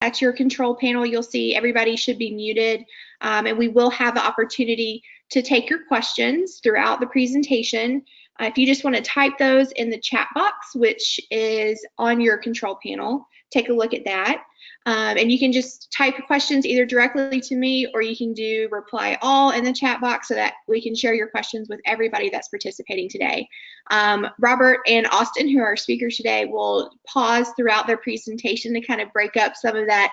At your control panel, you'll see everybody should be muted, and we will have the opportunity to take your questions throughout the presentation. If you just want to type those in the chat box, which is on your control panel, take a look at that. And you can just type questions either directly to me, or you can do reply all in the chat box so that we can share your questions with everybody that's participating today. Robert and Austin, who are our speakers today, will pause throughout their presentation to kind of break up some of that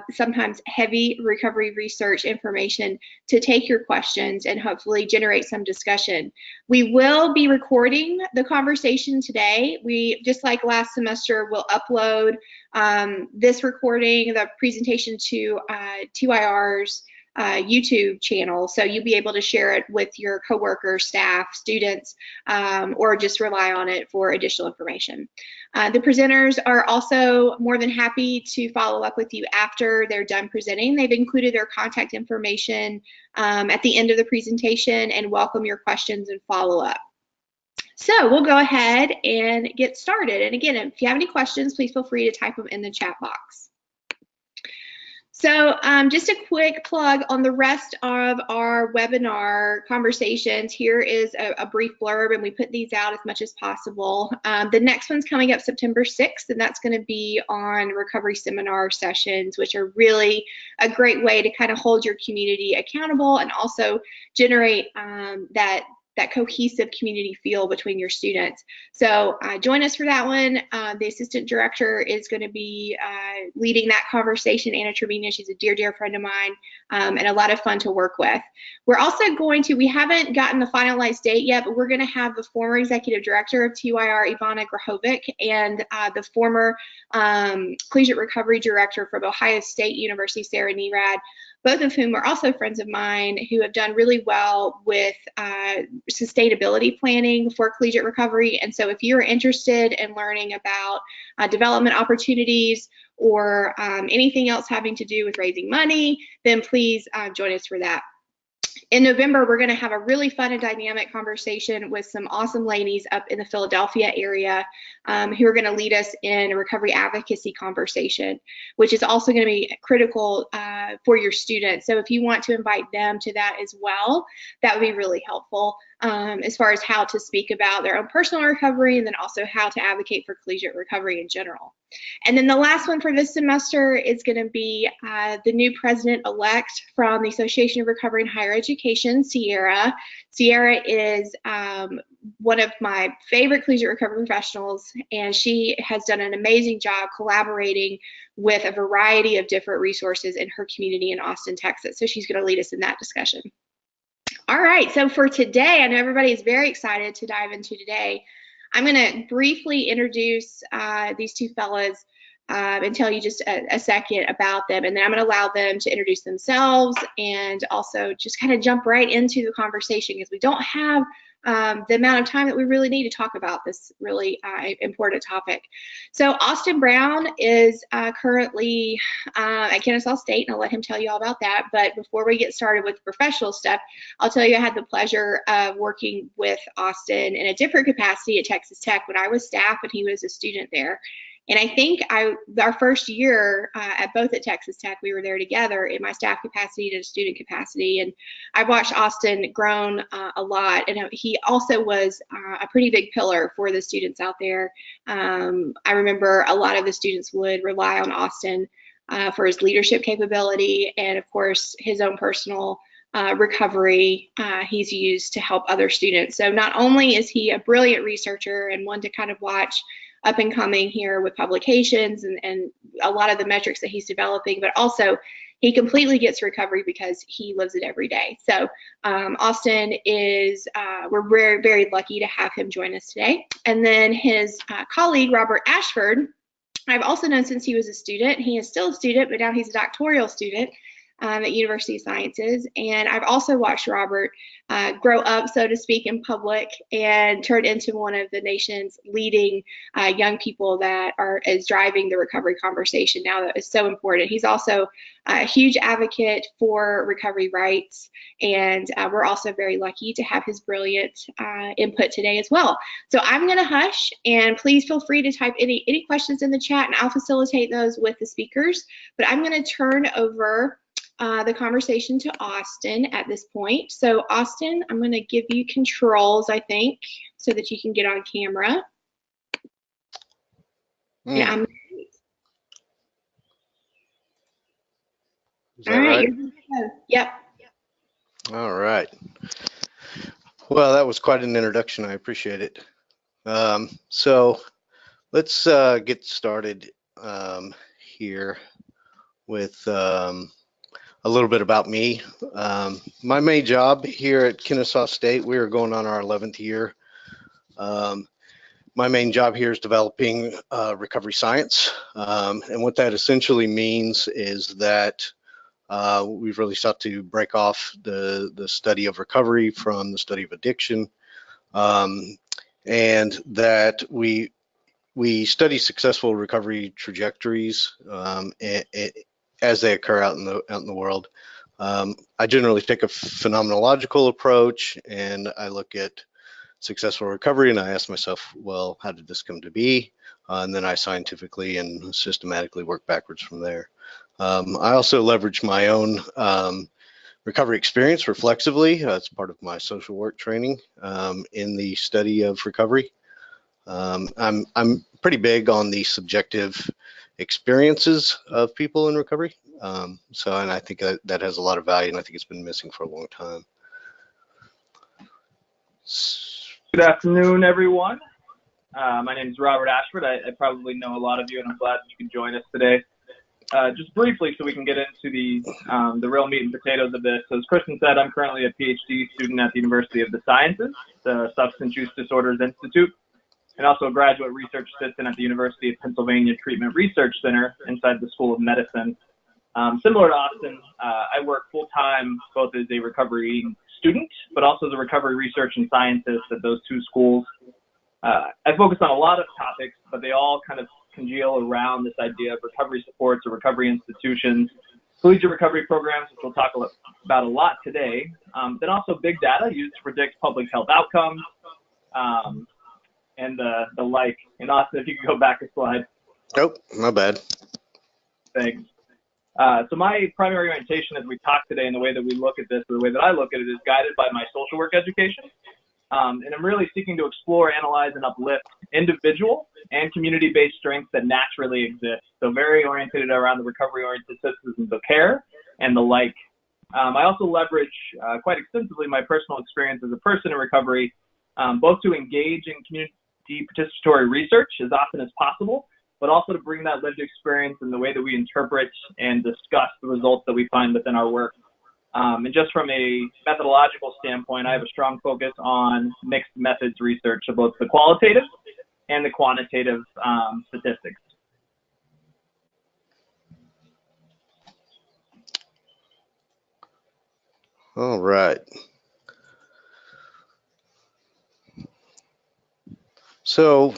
sometimes heavy recovery research information to take your questions and hopefully generate some discussion. We will be recording the conversation today. We, just like last semester, will upload this recording, the presentation, to TYR's YouTube channel, so you'll be able to share it with your coworkers, staff, students, or just rely on it for additional information. The presenters are also more than happy to follow up with you after they're done presenting. They've included their contact information at the end of the presentation and welcome your questions and follow-up. So we'll go ahead and get started. And again, if you have any questions, please feel free to type them in the chat box. So just a quick plug on the rest of our webinar conversations. Here is a brief blurb, and we put these out as much as possible. The next one's coming up September 6th, and that's going to be on recovery seminar sessions, which are really a great way to kind of hold your community accountable and also generate that cohesive community feel between your students. So join us for that one. The assistant director is going to be leading that conversation, Anna Trevina. She's a dear, dear friend of mine, and a lot of fun to work with. We're also going to, we haven't gotten the finalized date yet, but we're going to have the former executive director of TYR, Ivana Grahovic, and the former collegiate recovery director from Ohio State University, Sarah Nerad, both of whom are also friends of mine who have done really well with sustainability planning for collegiate recovery. And so if you're interested in learning about development opportunities or anything else having to do with raising money, then please join us for that. In November, we're going to have a really fun and dynamic conversation with some awesome ladies up in the Philadelphia area who are going to lead us in a recovery advocacy conversation, which is also going to be critical for your students. So if you want to invite them to that as well, that would be really helpful as far as how to speak about their own personal recovery and then also how to advocate for collegiate recovery in general. And then the last one for this semester is going to be the new president-elect from the Association of Recovery in Higher Education, Sierra. Sierra is one of my favorite collegiate recovery professionals, and she has done an amazing job collaborating with a variety of different resources in her community in Austin, Texas. So she's going to lead us in that discussion. All right, so for today, I know everybody is very excited to dive into today. I'm going to briefly introduce these two fellas and tell you just a second about them, and then I'm going to allow them to introduce themselves and also just kind of jump right into the conversation because we don't have the amount of time that we really need to talk about this really important topic. So Austin Brown is currently at Kennesaw State, and I'll let him tell you all about that. But before we get started with the professional stuff, I'll tell you I had the pleasure of working with Austin in a different capacity at Texas Tech when I was staff and he was a student there. And I think our first year both at Texas Tech, we were there together in my staff capacity and a student capacity. And I watched Austin grown a lot. And he also was a pretty big pillar for the students out there. I remember a lot of the students would rely on Austin for his leadership capability and, of course, his own personal recovery he's used to help other students. So not only is he a brilliant researcher and one to kind of watch up and coming here with publications and a lot of the metrics that he's developing, but also he completely gets recovery because he lives it every day. So Austin is, we're very, very lucky to have him join us today. And then his colleague, Robert Ashford, I've also known since he was a student. He is still a student, but now he's a doctoral student at University of Sciences. And I've also watched Robert grow up, so to speak, in public and turn into one of the nation's leading young people that is driving the recovery conversation now. That is so important. He's also a huge advocate for recovery rights, and we're also very lucky to have his brilliant input today as well. So I'm going to hush, and please feel free to type any questions in the chat, and I'll facilitate those with the speakers. But I'm going to turn over the conversation to Austin at this point. So Austin, I'm going to give you controls, I think, so that you can get on camera. Yeah, Is that all right? Yep. All right. Well, that was quite an introduction. I appreciate it. So let's get started here with a little bit about me. My main job here at Kennesaw State, we are going on our 11th year. My main job here is developing recovery science. And what that essentially means is that we've really sought to break off the study of recovery from the study of addiction, and that we study successful recovery trajectories as they occur out in the world. I generally take a phenomenological approach, and I look at successful recovery, and I ask myself, well, how did this come to be? And then I scientifically and systematically work backwards from there. I also leverage my own recovery experience reflexively. It's part of my social work training in the study of recovery. I'm pretty big on the subjective experiences of people in recovery. And I think that has a lot of value, and I think it's been missing for a long time. Good afternoon, everyone. My name is Robert Ashford. I probably know a lot of you, and I'm glad that you can join us today. Just briefly, so we can get into the real meat and potatoes of this. So as Kristen said, I'm currently a PhD student at the University of the Sciences, the Substance Use Disorders Institute, and also a graduate research assistant at the University of Pennsylvania Treatment Research Center inside the School of Medicine. Similar to Austin, I work full-time both as a recovery student, but also as a recovery research and scientist at those two schools. I focus on a lot of topics, but they all kind of congeal around this idea of recovery supports or recovery institutions, collegiate recovery programs, which we'll talk about a lot today, then also big data used to predict public health outcomes, and the like. And Austin, if you could go back a slide. Nope, my bad. Thanks. So my primary orientation as we talk today and the way that we look at this, or the way that I look at it, is guided by my social work education. And I'm really seeking to explore, analyze, and uplift individual and community-based strengths that naturally exist. So very oriented around the recovery-oriented systems of care and the like. I also leverage quite extensively my personal experience as a person in recovery, both to engage in community participatory research as often as possible, but also to bring that lived experience in the way that we interpret and discuss the results that we find within our work. And just from a methodological standpoint, I have a strong focus on mixed methods research, so both the qualitative and the quantitative statistics. All right. So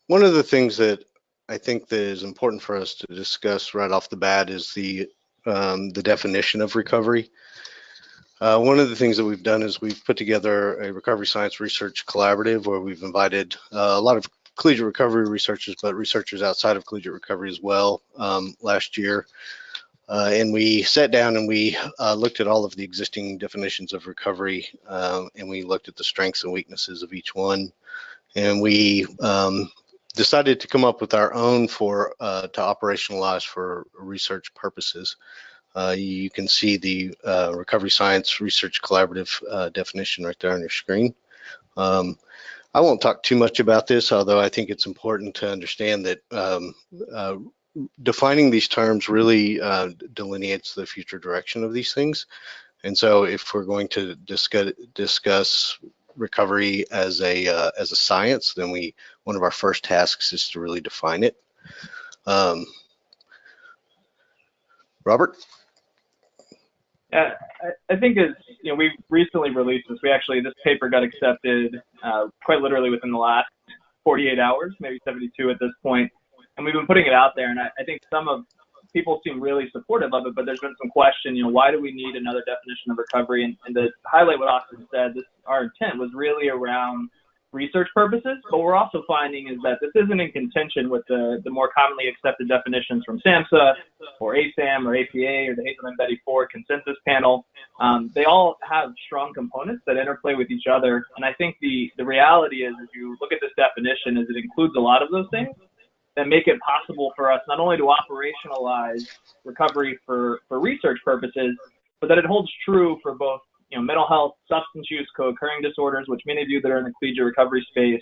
one of the things that I think that is important for us to discuss right off the bat is the definition of recovery. One of the things that we've done is we've put together a recovery science research collaborative where we've invited a lot of collegiate recovery researchers, but researchers outside of collegiate recovery as well last year. And we sat down and we looked at all of the existing definitions of recovery, and we looked at the strengths and weaknesses of each one. And we decided to come up with our own to operationalize for research purposes. You can see the Recovery Science Research Collaborative definition right there on your screen. I won't talk too much about this, although I think it's important to understand that defining these terms really delineates the future direction of these things. And so if we're going to discuss recovery as a science, then one of our first tasks is to really define it. Robert? I think we recently released this. This paper got accepted quite literally within the last 48 hours, maybe 72 at this point, and we've been putting it out there. And I think people seem really supportive of it, but there's been some question, why do we need another definition of recovery? And to highlight what Austin said, our intent was really around research purposes, but we're also finding is that this isn't in contention with the more commonly accepted definitions from SAMHSA or ASAM or APA or the Hazel and Betty Ford consensus panel. They all have strong components that interplay with each other. And I think the reality is, if you look at this definition, is it includes a lot of those things that make it possible for us not only to operationalize recovery for research purposes, but that it holds true for both mental health, substance use, co-occurring disorders, which many of you that are in the collegiate recovery space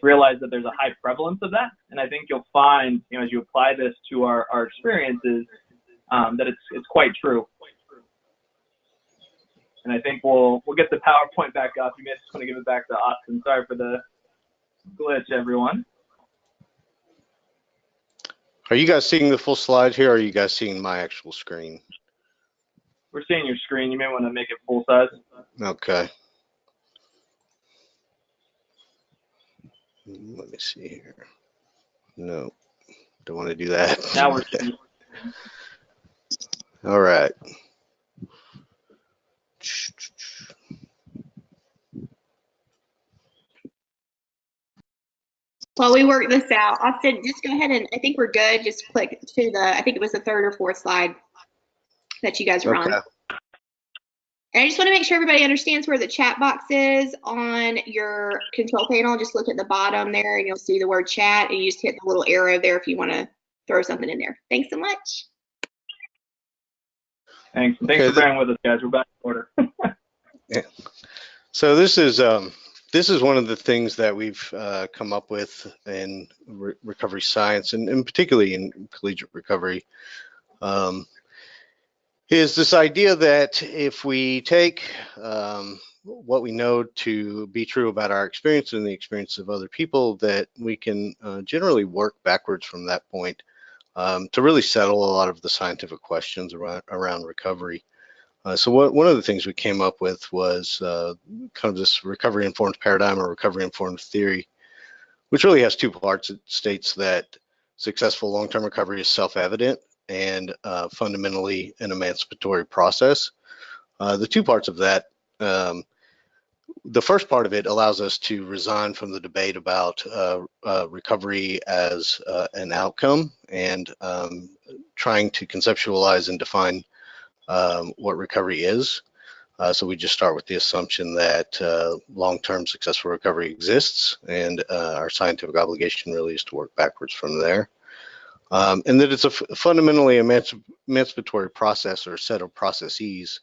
realize that there's a high prevalence of that. And I think you'll find, as you apply this to our experiences, that it's quite true. And I think we'll get the PowerPoint back up. You may just want to give it back to Austin. Sorry for the glitch, everyone. Are you guys seeing the full slide here, or are you guys seeing my actual screen? We're seeing your screen. You may want to make it full size. Okay. Let me see here. No, don't want to do that. Now we're seeing. All right. While we work this out, Austin, just go ahead and I think we're good. Just click to I think it was the third or fourth slide that you guys were on. And I just want to make sure everybody understands where the chat box is on your control panel. Just look at the bottom there and you'll see the word chat, and you just hit the little arrow there if you want to throw something in there. Thanks so much. Thanks for bearing with us, guys. We're back in order. Yeah. So this is one of the things that we've come up with in recovery science, and particularly in collegiate recovery, is this idea that if we take what we know to be true about our experience and the experience of other people, that we can generally work backwards from that point to really settle a lot of the scientific questions around recovery. So one of the things we came up with was kind of this recovery-informed paradigm or recovery-informed theory, which really has two parts. It states that successful long-term recovery is self-evident and fundamentally an emancipatory process. The two parts of that, the first part of it allows us to resign from the debate about recovery as an outcome and trying to conceptualize and define what recovery is. So we just start with the assumption that long-term successful recovery exists, and our scientific obligation really is to work backwards from there. And that it's a fundamentally emancipatory process or set of processes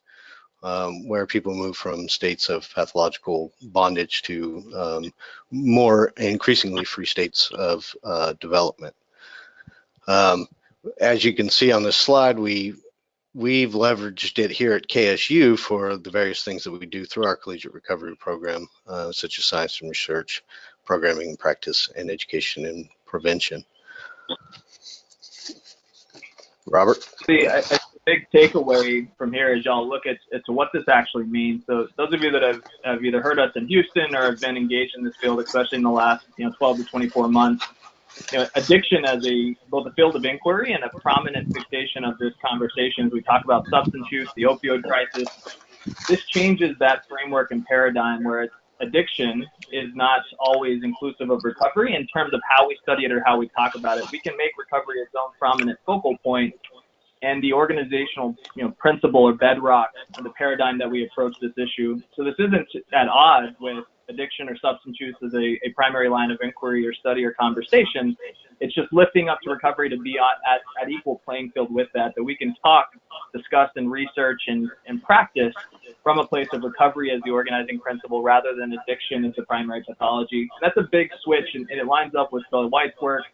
where people move from states of pathological bondage to more increasingly free states of development. As you can see on this slide, we've leveraged it here at KSU for the various things that we do through our collegiate recovery program, such as science and research, programming and practice, and education and prevention. Robert? See, a big takeaway from here is y'all look at what this actually means. So those of you that have either heard us in Houston or have been engaged in this field, especially in the last 12 to 24 months, addiction as both a field of inquiry and a prominent fixation of this conversation as we talk about substance use, the opioid crisis. This changes that framework and paradigm where addiction is not always inclusive of recovery in terms of how we study it or how we talk about it. We can make recovery its own prominent focal point, and the organizational principle or bedrock of the paradigm that we approach this issue. So this isn't at odds with addiction or substance use as a primary line of inquiry or study or conversation. It's just lifting up to recovery to be at equal playing field with that we can talk, discuss, and research and practice from a place of recovery as the organizing principle rather than addiction as the primary pathology. And that's a big switch, and it lines up with Bill White's work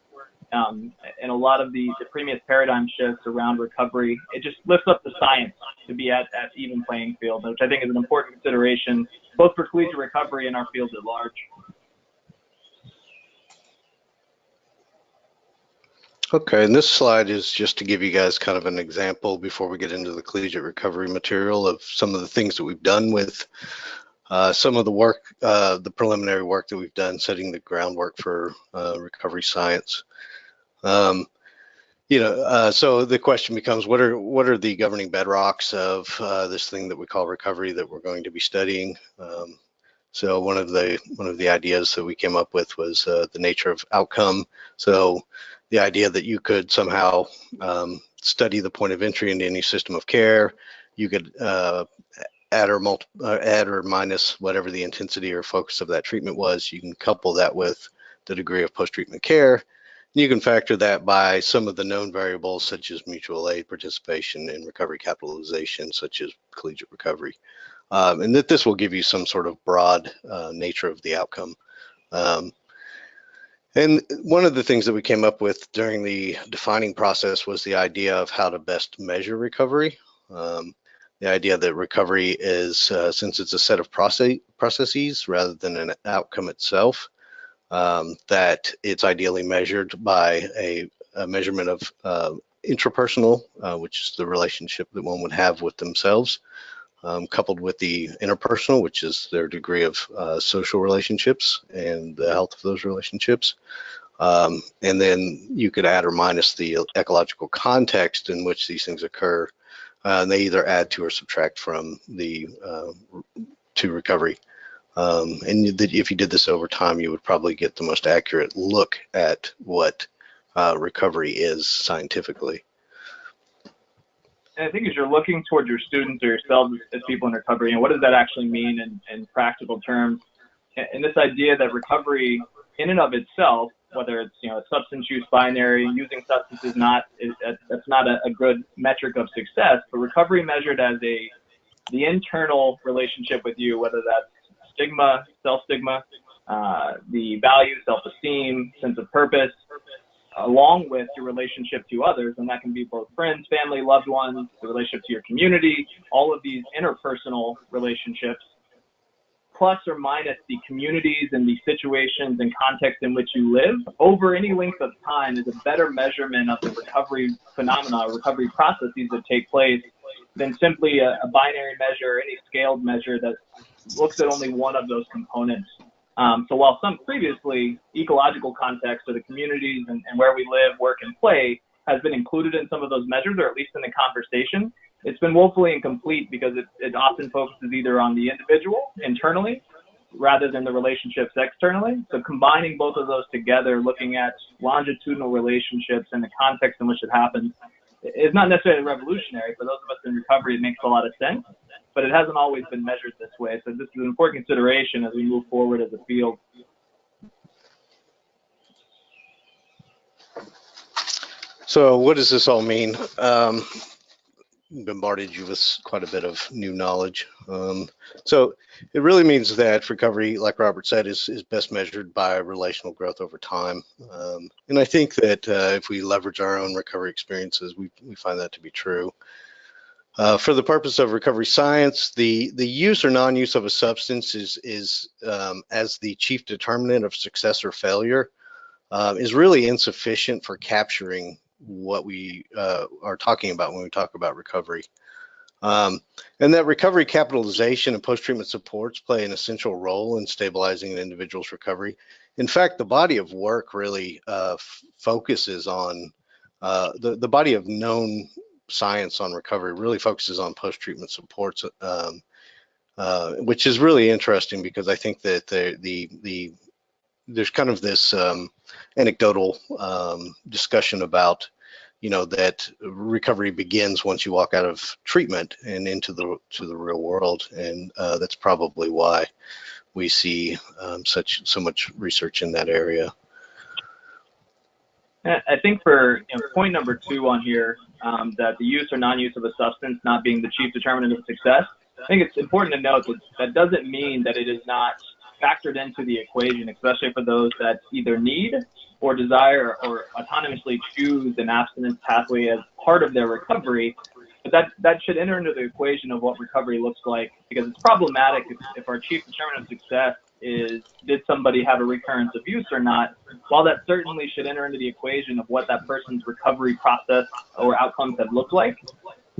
and a lot of the previous paradigm shifts around recovery. It just lifts up the science to be at even playing field, which I think is an important consideration both for collegiate recovery and our field at large. Okay, and this slide is just to give you guys kind of an example before we get into the collegiate recovery material of some of the things that we've done with some of the work, the preliminary work that we've done, setting the groundwork for recovery science. So the question becomes, what are the governing bedrocks of this thing that we call recovery that we're going to be studying? So one of the ideas that we came up with was the nature of outcome. So the idea that you could somehow study the point of entry into any system of care. You could add or minus whatever the intensity or focus of that treatment was. You can couple that with the degree of post-treatment care. You can factor that by some of the known variables such as mutual aid, participation, and recovery capitalization, such as collegiate recovery. And that this will give you some sort of broad nature of the outcome. And one of the things that we came up with during the defining process was the idea of how to best measure recovery. The idea that recovery is, since it's a set of processes rather than an outcome itself, that it's ideally measured by a measurement of intrapersonal, which is the relationship that one would have with themselves, coupled with the interpersonal, which is their degree of social relationships and the health of those relationships. And then you could add or minus the ecological context in which these things occur. And they either add to or subtract from the to recovery. And if you did this over time, you would probably get the most accurate look at what recovery is scientifically. And I think as you're looking towards your students or yourselves as people in recovery, what does that actually mean in practical terms? And this idea that recovery in and of itself, whether it's a substance use binary, using substances that's not a good metric of success, but recovery measured as the internal relationship with you, whether that's stigma, self-stigma, the value, self-esteem, sense of purpose, along with your relationship to others, and that can be both friends, family, loved ones, the relationship to your community, all of these interpersonal relationships, plus or minus the communities and the situations and context in which you live over any length of time is a better measurement of the recovery phenomena, recovery processes that take place than simply a binary measure or any scaled measure that looks at only one of those components. So while some previously ecological context or the communities and where we live, work, and play has been included in some of those measures, or at least in the conversation, it's been woefully incomplete because it often focuses either on the individual internally rather than the relationships externally. So combining both of those together, looking at longitudinal relationships and the context in which it happens, is not necessarily revolutionary. For those of us in recovery, it makes a lot of sense, but it hasn't always been measured this way. So this is an important consideration as we move forward as a field. So what does this all mean? Bombarded you with quite a bit of new knowledge. So it really means that recovery, like Robert said, is best measured by relational growth over time. And I think that if we leverage our own recovery experiences, we find that to be true. For the purpose of recovery science, the use or non-use of a substance is as the chief determinant of success or failure is really insufficient for capturing what we are talking about when we talk about recovery. And that recovery capitalization and post-treatment supports play an essential role in stabilizing an individual's recovery. In fact, the body of work really focuses on, the body of known science on recovery really focuses on post-treatment supports, which is really interesting because I think that there's kind of this anecdotal discussion about, that recovery begins once you walk out of treatment and into the real world, and that's probably why we see so much research in that area. I think for point number 2 on here, that the use or non-use of a substance not being the chief determinant of success, I think it's important to note that that doesn't mean that it is not factored into the equation, especially for those that either need or desire or autonomously choose an abstinence pathway as part of their recovery. But that should enter into the equation of what recovery looks like, because it's problematic if our chief determinant of success is, did somebody have a recurrence of use or not? While that certainly should enter into the equation of what that person's recovery process or outcomes have looked like,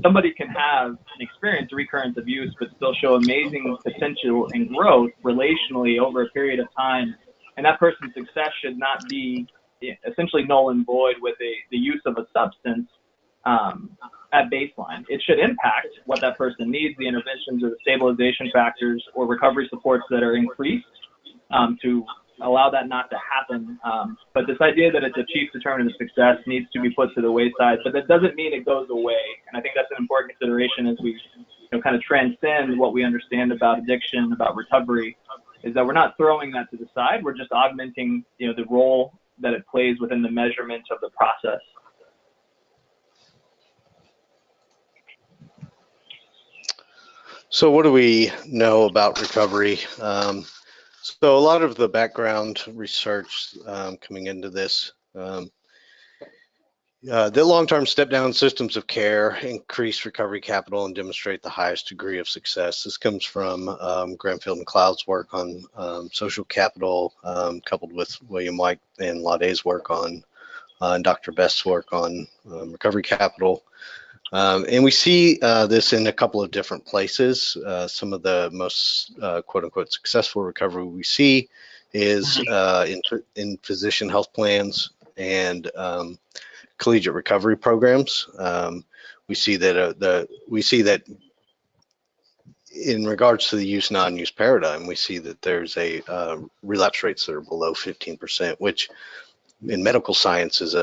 somebody can have an experience, a recurrence of use, but still show amazing potential and growth relationally over a period of time. And that person's success should not be essentially null and void with the use of a substance at baseline. It should impact what that person needs, the interventions or the stabilization factors or recovery supports that are increased to allow that not to happen. But this idea that it's a chief determinant of success needs to be put to the wayside, but that doesn't mean it goes away. And I think that's an important consideration as we kind of transcend what we understand about addiction, about recovery, is that we're not throwing that to the side. We're just augmenting the role that it plays within the measurement of the process. So what do we know about recovery? So a lot of the background research coming into this, the long-term step-down systems of care increase recovery capital and demonstrate the highest degree of success. This comes from Granfield and Cloud's work on social capital, coupled with William White and Lade's work on, and Dr. Best's work on recovery capital. And we see this in a couple of different places. Some of the most quote-unquote successful recovery we see is in physician health plans and collegiate recovery programs. We see that in regards to the use non-use paradigm, we see that there's a relapse rates that are below 15%, which in medical science is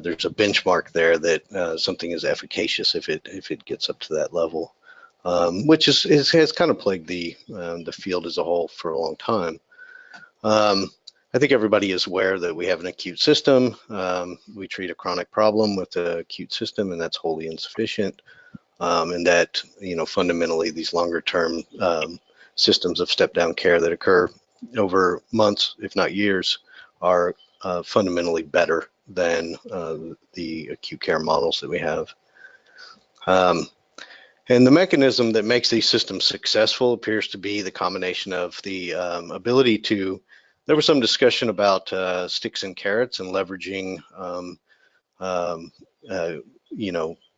there's a benchmark there that something is efficacious if it gets up to that level, which has kind of plagued the field as a whole for a long time. I think everybody is aware that we have an acute system. We treat a chronic problem with the acute system, and that's wholly insufficient. And that fundamentally these longer term systems of step-down care that occur over months, if not years, are fundamentally better than the acute care models that we have. And the mechanism that makes these systems successful appears to be the combination of the ability to, there was some discussion about sticks and carrots and leveraging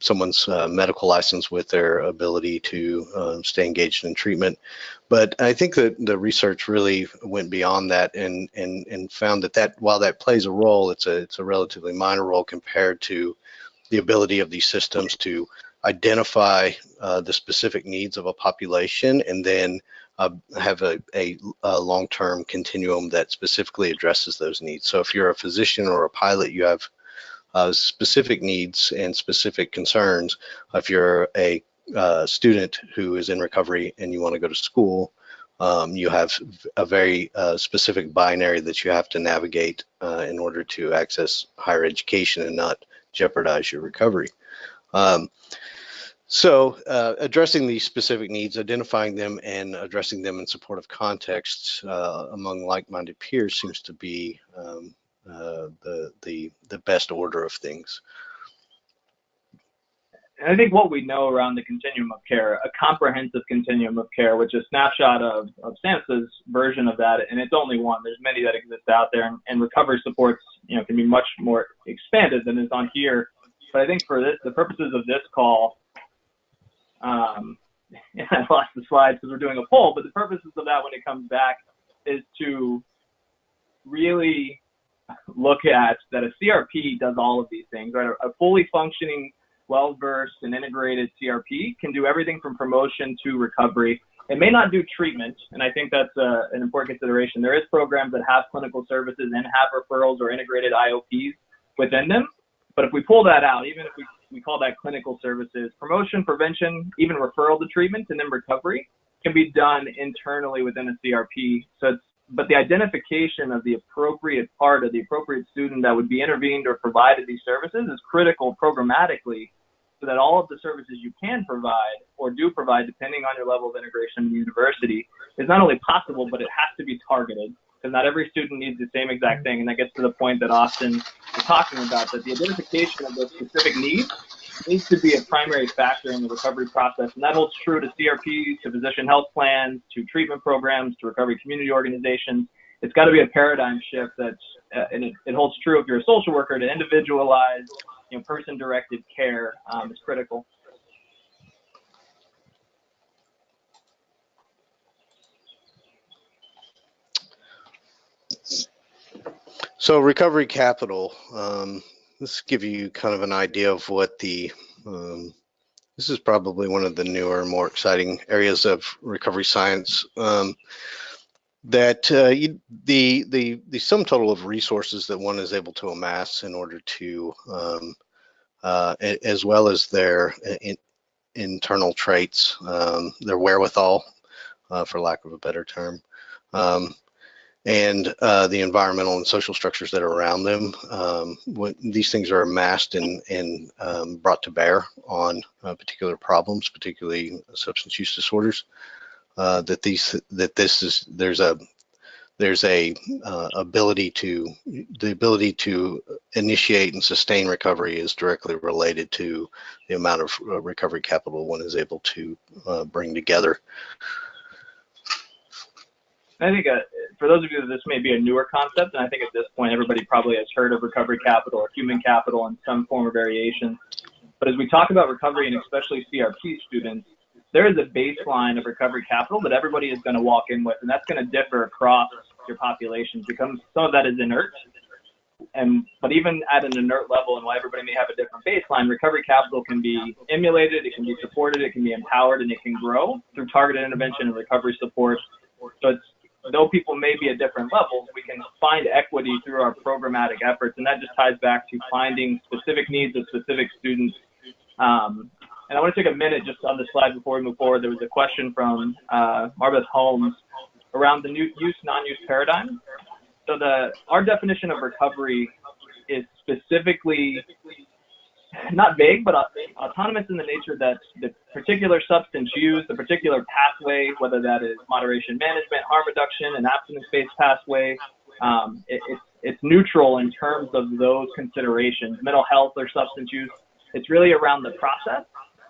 someone's medical license with their ability to stay engaged in treatment. But I think that the research really went beyond that and found that while that plays a role, it's a relatively minor role compared to the ability of these systems to identify the specific needs of a population and then have a long-term continuum that specifically addresses those needs. So if you're a physician or a pilot, you have specific needs and specific concerns. If you're a student who is in recovery and you want to go to school, you have a very specific binary that you have to navigate in order to access higher education and not jeopardize your recovery. So addressing these specific needs, identifying them and addressing them in supportive contexts among like-minded peers seems to be the best order of things. And I think what we know around the continuum of care, a comprehensive continuum of care, which is a snapshot of SAMHSA's version of that, and it's only one. There's many that exist out there, and recovery supports, can be much more expanded than is on here. But I think for the purposes of this call, and I lost the slides because we're doing a poll, but the purposes of that when it comes back is to really look at that a CRP does all of these things, right? A fully functioning, well-versed and integrated CRP can do everything from promotion to recovery. It may not do treatment, and I think that's an important consideration. There is programs that have clinical services and have referrals or integrated IOPs within them, but if we pull that out, even if we call that clinical services, promotion, prevention, even referral to treatment, and then recovery can be done internally within a CRP. But the identification of the appropriate part of the appropriate student that would be intervened or provided these services is critical programmatically so that all of the services you can provide or do provide, depending on your level of integration in the university, is not only possible, but it has to be targeted because not every student needs the same exact thing. And that gets to the point that Austin was talking about, that the identification of those specific needs needs to be a primary factor in the recovery process, and that holds true to CRPs, to physician health plans, to treatment programs, to recovery community organizations. It's got to be a paradigm shift and it holds true if you're a social worker, to individualize, person-directed care is critical. So recovery capital, let's give you kind of an idea of what this is probably one of the newer, more exciting areas of recovery science. The sum total of resources that one is able to amass in order to, as well as their internal traits, their wherewithal, for lack of a better term, and the environmental and social structures that are around them. When these things are amassed and brought to bear on particular problems, particularly substance use disorders, there's a ability to initiate and sustain recovery is directly related to the amount of recovery capital one is able to bring together. I think for those of you that this may be a newer concept, and I think at this point everybody probably has heard of recovery capital or human capital in some form or variation. But as we talk about recovery, and especially CRP students, there is a baseline of recovery capital that everybody is going to walk in with, and that's going to differ across your populations because some of that is inert. But even at an inert level, and while everybody may have a different baseline, recovery capital can be emulated, it can be supported, it can be empowered, and it can grow through targeted intervention and recovery support. So though people may be at different levels, we can find equity through our programmatic efforts, and that just ties back to finding specific needs of specific students. And I want to take a minute just on this slide before we move forward. There was a question from Marbeth Holmes around the use, non-use paradigm. So our definition of recovery is specifically not vague, but autonomous in the nature that the particular substance use, the particular pathway, whether that is moderation management, harm reduction, an abstinence-based pathway, it's neutral in terms of those considerations, mental health or substance use. It's really around the process,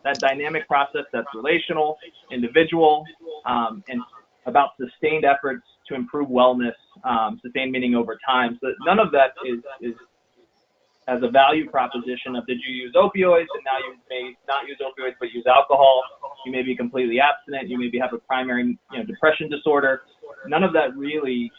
that dynamic process that's relational, individual, and about sustained efforts to improve wellness, sustained meaning over time. So none of that is as a value proposition of did you use opioids and now you may not use opioids but use alcohol. You may be completely abstinent. You maybe have a primary depression disorder. None of that really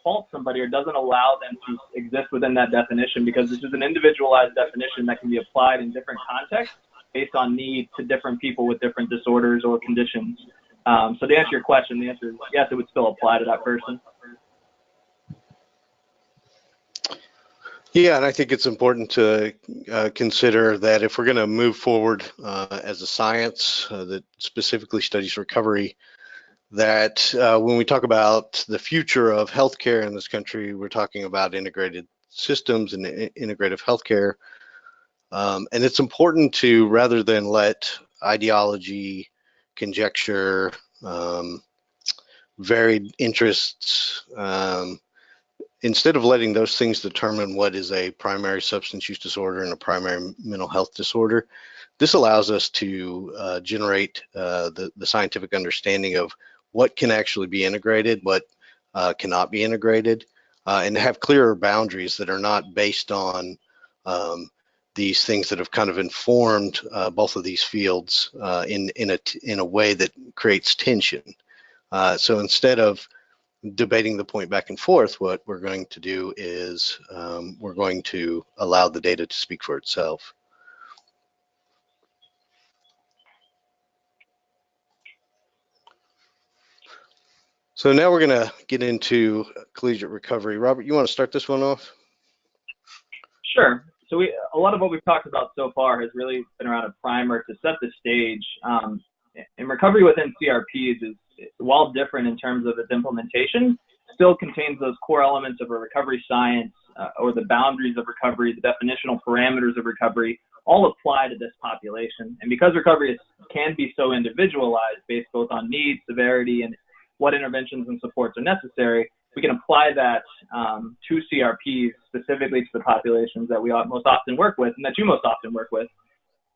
faults somebody or doesn't allow them to exist within that definition, because this is an individualized definition that can be applied in different contexts based on need to different people with different disorders or conditions. So to answer your question, the answer is yes, it would still apply to that person. Yeah, and I think it's important to consider that if we're going to move forward as a science that specifically studies recovery, that when we talk about the future of healthcare in this country, we're talking about integrated systems and integrative healthcare. And it's important to, rather than let ideology, conjecture, varied interests, instead of letting those things determine what is a primary substance use disorder and a primary mental health disorder, this allows us to generate the scientific understanding of what can actually be integrated, what cannot be integrated, and have clearer boundaries that are not based on these things that have kind of informed both of these fields in a way that creates tension. So instead of debating the point back and forth, what we're going to do is we're going to allow the data to speak for itself. So now we're going to get into collegiate recovery. Robert, you want to start this one off? Sure. So a lot of what we've talked about so far has really been around a primer to set the stage. And recovery within CRPs is, while different in terms of its implementation, still contains those core elements of a recovery science or the boundaries of recovery, the definitional parameters of recovery, all apply to this population. And because recovery can be so individualized based both on needs, severity, and what interventions and supports are necessary, we can apply that to CRPs, specifically to the populations that we most often work with and that you most often work with.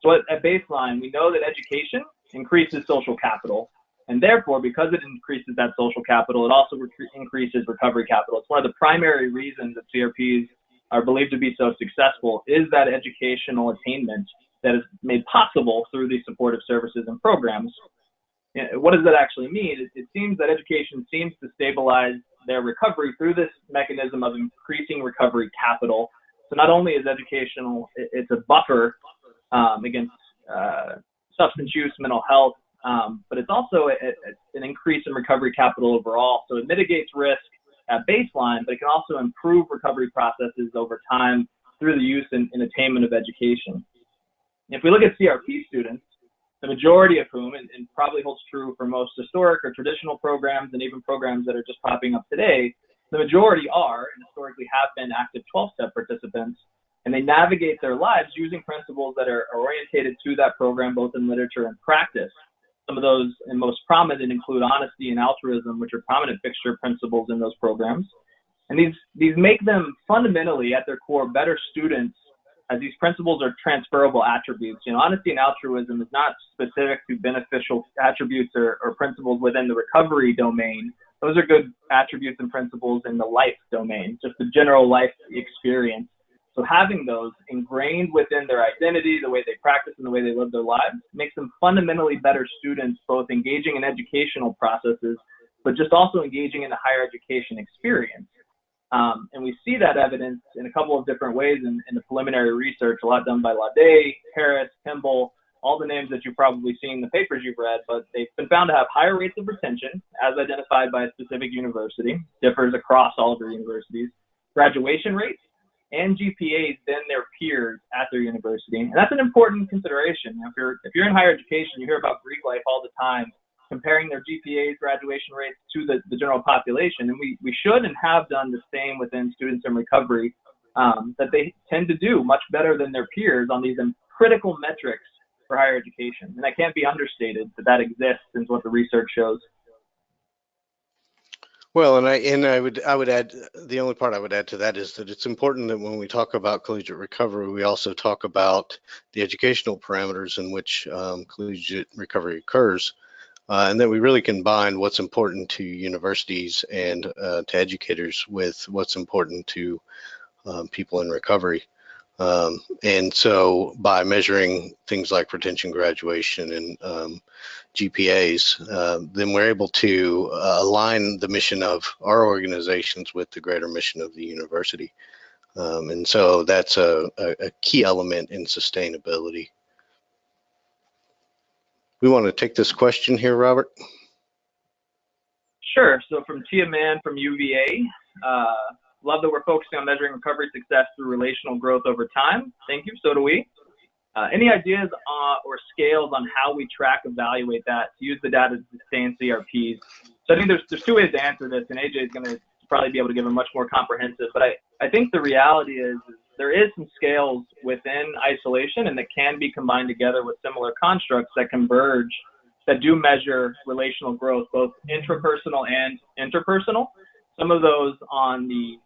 So at baseline, we know that education increases social capital, and therefore, because it increases that social capital, it also increases recovery capital. It's one of the primary reasons that CRPs are believed to be so successful is that educational attainment that is made possible through these supportive services and programs. What does that actually mean? It seems that education seems to stabilize their recovery through this mechanism of increasing recovery capital. So not only is educational, it's a buffer against substance use, mental health, but it's also an increase in recovery capital overall. So it mitigates risk at baseline, but it can also improve recovery processes over time through the use and attainment of education. If we look at CRP students, the majority of whom, and probably holds true for most historic or traditional programs and even programs that are just popping up today, the majority are and historically have been active 12-step participants, and they navigate their lives using principles that are orientated to that program, both in literature and practice. Some of those and most prominent include honesty and altruism, which are prominent fixture principles in those programs. And these make them fundamentally, at their core, better students, as these principles are transferable attributes. Honesty and altruism is not specific to beneficial attributes or principles within the recovery domain. Those are good attributes and principles in the life domain, just the general life experience. So having those ingrained within their identity, the way they practice and the way they live their lives, makes them fundamentally better students, both engaging in educational processes, but just also engaging in the higher education experience. And we see that evidence in a couple of different ways in the preliminary research, a lot done by Laudet, Harris, Kimball, all the names that you've probably seen in the papers you've read, but they've been found to have higher rates of retention, as identified by a specific university, differs across all of their universities, graduation rates, and GPAs than their peers at their university. And that's an important consideration. If you're in higher education, you hear about Greek life all the time, comparing their GPAs, graduation rates to the general population. And we should and have done the same within students in recovery, that they tend to do much better than their peers on these critical metrics for higher education. And that can't be understated that exists and what the research shows. Well, and I would add, the only part I would add to that is that it's important that when we talk about collegiate recovery, we also talk about the educational parameters in which collegiate recovery occurs, and that we really combine what's important to universities and to educators with what's important to people in recovery. And so by measuring things like retention, graduation, and GPAs, then we're able to align the mission of our organizations with the greater mission of the university. And so that's a key element in sustainability. We want to take this question here, Robert. Sure. So from Tia Mann from UVA, love that we're focusing on measuring recovery success through relational growth over time. Thank you. So do we. Any ideas or scales on how we track, evaluate that, to use the data to sustain CRPs? So I think there's two ways to answer this, and AJ is going to probably be able to give a much more comprehensive. But I think the reality is there is some scales within isolation and that can be combined together with similar constructs that converge, that do measure relational growth, both intrapersonal and interpersonal. Some of those on the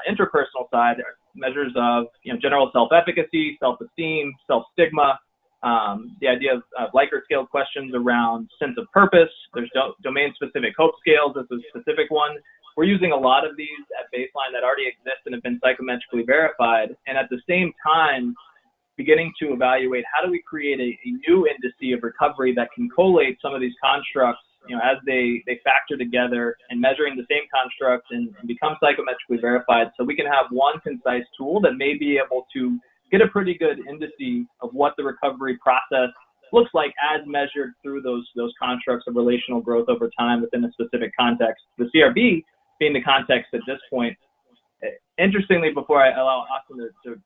interpersonal side are measures of general self-efficacy, self-esteem, self-stigma, the idea of Likert scale questions around sense of purpose. There's domain-specific hope scales. This is a specific one. We're using a lot of these at baseline that already exist and have been psychometrically verified, and at the same time beginning to evaluate how do we create a new indice of recovery that can collate some of these constructs as they factor together and measuring the same constructs and become psychometrically verified, so we can have one concise tool that may be able to get a pretty good indice of what the recovery process looks like as measured through those constructs of relational growth over time within a specific context. The CRB being the context at this point. Interestingly, before I allow Austin to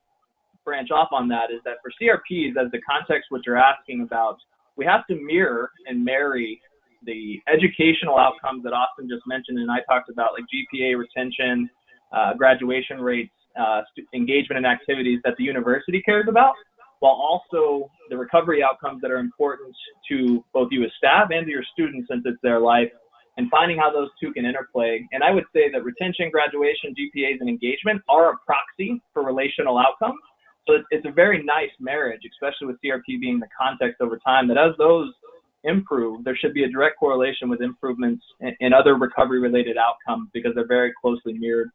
branch off on that, is that for CRPs, as the context which you're asking about, we have to mirror and marry the educational outcomes that Austin just mentioned and I talked about, like GPA, retention, graduation rates, engagement in activities that the university cares about, while also the recovery outcomes that are important to both you as staff and to your students, since it's their life, and finding how those two can interplay. And I would say that retention, graduation, GPAs, and engagement are a proxy for relational outcomes. So it's a very nice marriage, especially with CRP being the context over time, that as those improve, there should be a direct correlation with improvements in other recovery-related outcomes because they're very closely mirrored.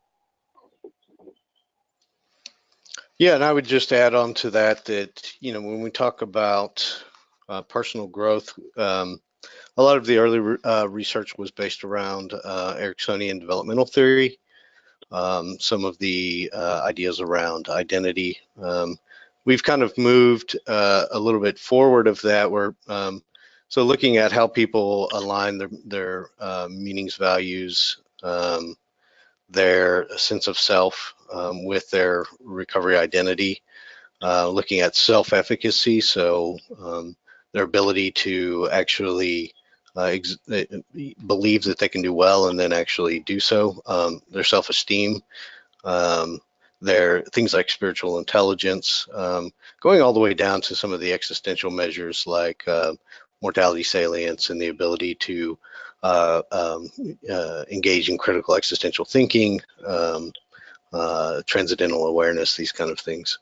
Yeah, and I would just add on to that, you know, when we talk about personal growth, a lot of the early research was based around Ericksonian developmental theory, some of the ideas around identity. We've kind of moved a little bit forward of that, where so looking at how people align their meanings, values, their sense of self with their recovery identity, looking at self-efficacy, so their ability to actually believe that they can do well and then actually do so, their self-esteem, their things like spiritual intelligence, going all the way down to some of the existential measures like mortality salience and the ability to engage in critical existential thinking, transcendental awareness, these kind of things.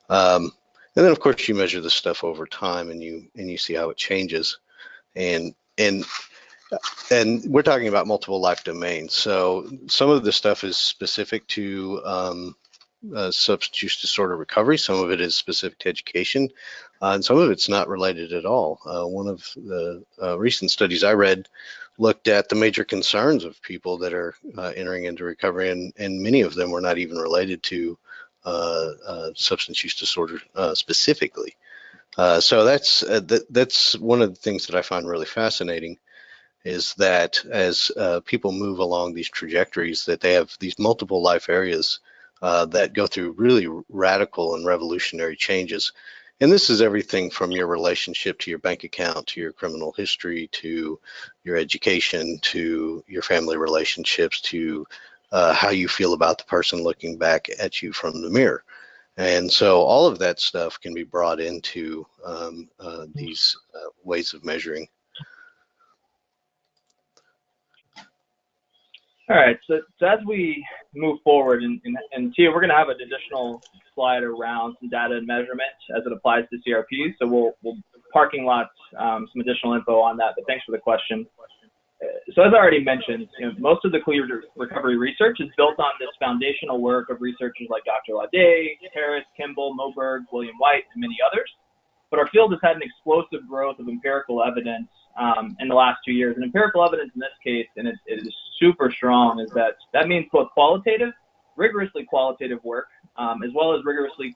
And then of course you measure this stuff over time and you see how it changes. And we're talking about multiple life domains. So some of the stuff is specific to substance use disorder recovery. Some of it is specific to education, and some of it's not related at all. One of the recent studies I read looked at the major concerns of people that are entering into recovery, and many of them were not even related to substance use disorder specifically. So that's one of the things that I find really fascinating, is that as people move along these trajectories, that they have these multiple life areas that go through really radical and revolutionary changes. And this is everything from your relationship to your bank account, to your criminal history, to your education, to your family relationships, to how you feel about the person looking back at you from the mirror. And so all of that stuff can be brought into these ways of measuring. All right, so as we move forward, and Tia, we're going to have an additional slide around some data and measurement as it applies to CRP. So we'll parking lots some additional info on that, but thanks for the question. So as I already mentioned, most of the Collegiate recovery research is built on this foundational work of researchers like Dr. Laudet, Harris, Kimball, Moberg, William White, and many others. But our field has had an explosive growth of empirical evidence in the last 2 years. And empirical evidence in this case, and it is super strong, is that means both qualitative, rigorously qualitative work, as well as rigorously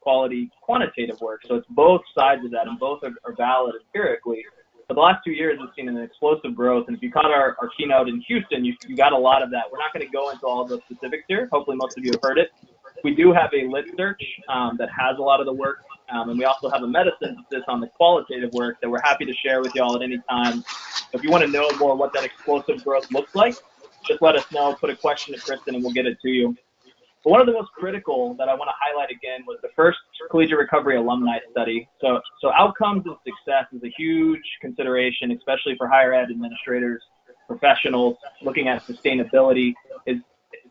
quality quantitative work. So it's both sides of that, and both are valid empirically. But the last 2 years, we've seen an explosive growth. And if you caught our keynote in Houston, you got a lot of that. We're not going to go into all of those specifics here. Hopefully most of you have heard it. We do have a lit search that has a lot of the work. And we also have a meta synthesis on the qualitative work that we're happy to share with y'all at any time. So if you want to know more what that explosive growth looks like, just let us know, put a question to Kristen, and we'll get it to you. But one of the most critical that I want to highlight again was the first Collegiate Recovery alumni study. So outcomes and success is a huge consideration, especially for higher ed administrators, professionals looking at sustainability.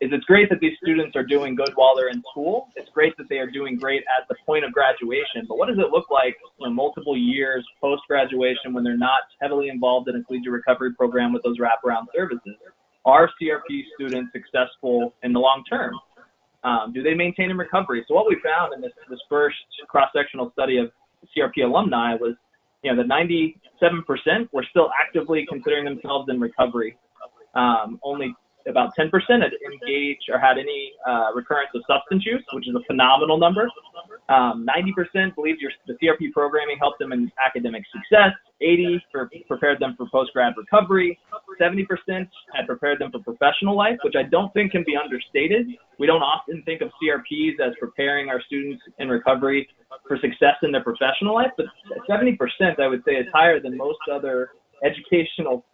It's great that these students are doing good while they're in school. It's great that they are doing great at the point of graduation. But what does it look like in multiple years post-graduation when they're not heavily involved in a collegiate recovery program with those wraparound services? Are CRP students successful in the long term? Do they maintain in recovery? So what we found in this first cross-sectional study of CRP alumni was, that 97% were still actively considering themselves in recovery. Only about 10% had engaged or had any recurrence of substance use, which is a phenomenal number. 90% believed the CRP programming helped them in academic success. 80% prepared them for post-grad recovery. 70% had prepared them for professional life, which I don't think can be understated. We don't often think of CRPs as preparing our students in recovery for success in their professional life, but 70%, I would say, is higher than most other educational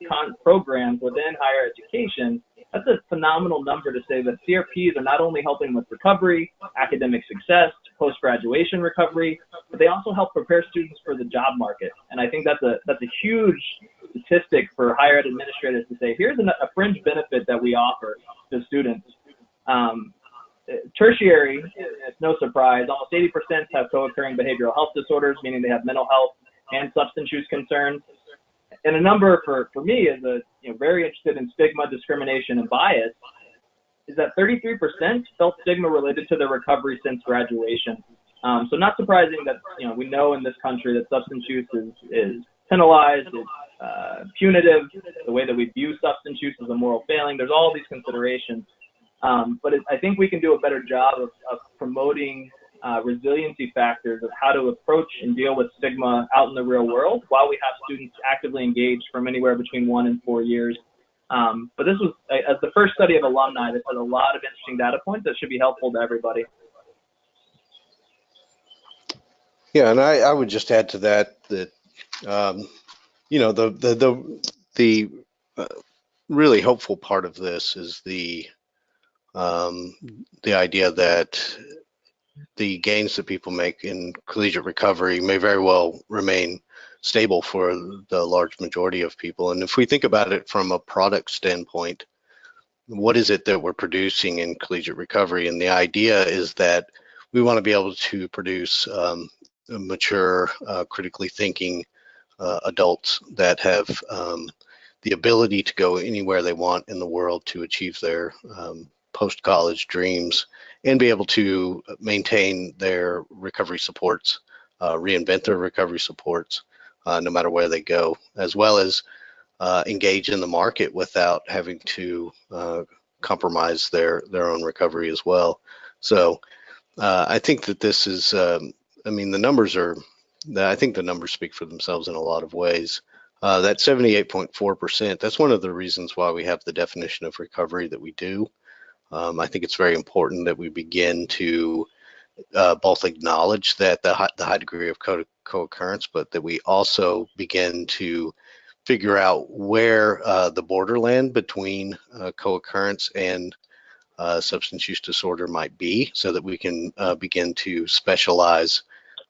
programs within higher education. That's a phenomenal number to say that CRPs are not only helping with recovery, academic success, post-graduation recovery, but they also help prepare students for the job market. And I think that's a huge statistic for higher ed administrators to say, here's a fringe benefit that we offer to students. Tertiary, it's no surprise, almost 80% have co-occurring behavioral health disorders, meaning they have mental health and substance use concerns. And a number for me as a very interested in stigma, discrimination, and bias is that 33% felt stigma related to their recovery since graduation. So not surprising that we know in this country that substance use is penalized, it's punitive. The way that we view substance use is a moral failing. There's all these considerations. But I think we can do a better job of promoting resiliency factors of how to approach and deal with stigma out in the real world while we have students actively engaged from anywhere between 1 and 4 years. But this was, as the first study of alumni, this has a lot of interesting data points that should be helpful to everybody. Yeah, and I would just add to that the really hopeful part of this is the idea that the gains that people make in collegiate recovery may very well remain stable for the large majority of people. And if we think about it from a product standpoint, what is it that we're producing in collegiate recovery? And the idea is that we want to be able to produce mature, critically thinking adults that have the ability to go anywhere they want in the world to achieve their post-college dreams and be able to maintain their recovery supports, reinvent their recovery supports, no matter where they go, as well as engage in the market without having to compromise their own recovery as well. So I think that this is, I think the numbers speak for themselves in a lot of ways. That 78.4%, that's one of the reasons why we have the definition of recovery that we do. I think it's very important that we begin to both acknowledge that the high degree of co-occurrence, but that we also begin to figure out where the borderland between co-occurrence and substance use disorder might be, so that we can begin to specialize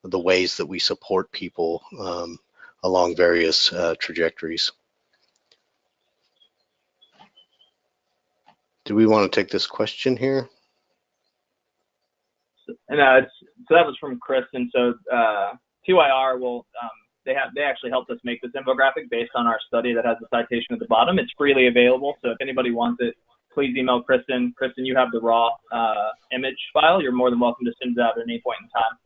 the ways that we support people along various trajectories. Do we want to take this question here? And so that was from Chris, and so TYR will they actually helped us make this infographic based on our study that has the citation at the bottom. It's freely available, so if anybody wants it, please email Kristen. Kristen, you have the raw image file. You're more than welcome to send it out at any point in time.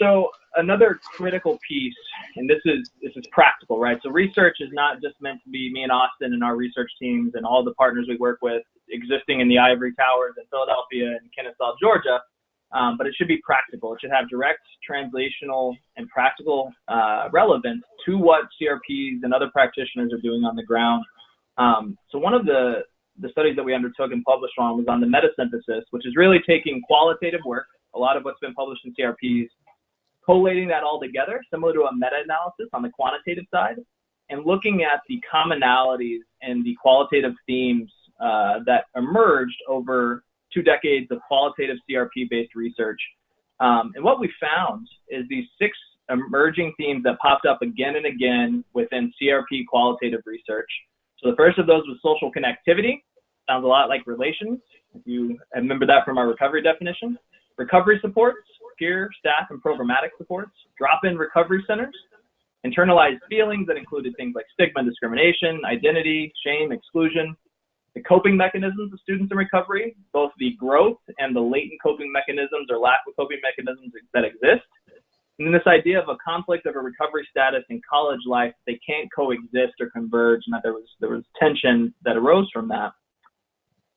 So another critical piece, and this is practical, right? So research is not just meant to be me and Austin and our research teams and all the partners we work with existing in the ivory towers in Philadelphia and Kennesaw, Georgia, but it should be practical. It should have direct translational and practical relevance to what CRPs and other practitioners are doing on the ground. So one of the studies that we undertook and published on was on the metasynthesis, which is really taking qualitative work, a lot of what's been published in CRPs, collating that all together, similar to a meta-analysis on the quantitative side, and looking at the commonalities and the qualitative themes that emerged over 2 decades of qualitative CRP-based research. And what we found is these 6 emerging themes that popped up again and again within CRP qualitative research. So the first of those was social connectivity. Sounds a lot like relations, if you remember that from our recovery definition. Recovery supports, peer, staff, and programmatic supports, drop-in recovery centers, internalized feelings that included things like stigma and discrimination, identity, shame, exclusion, the coping mechanisms of students in recovery, both the growth and the latent coping mechanisms or lack of coping mechanisms that exist, and then this idea of a conflict of a recovery status in college life, they can't coexist or converge, and that there was tension that arose from that.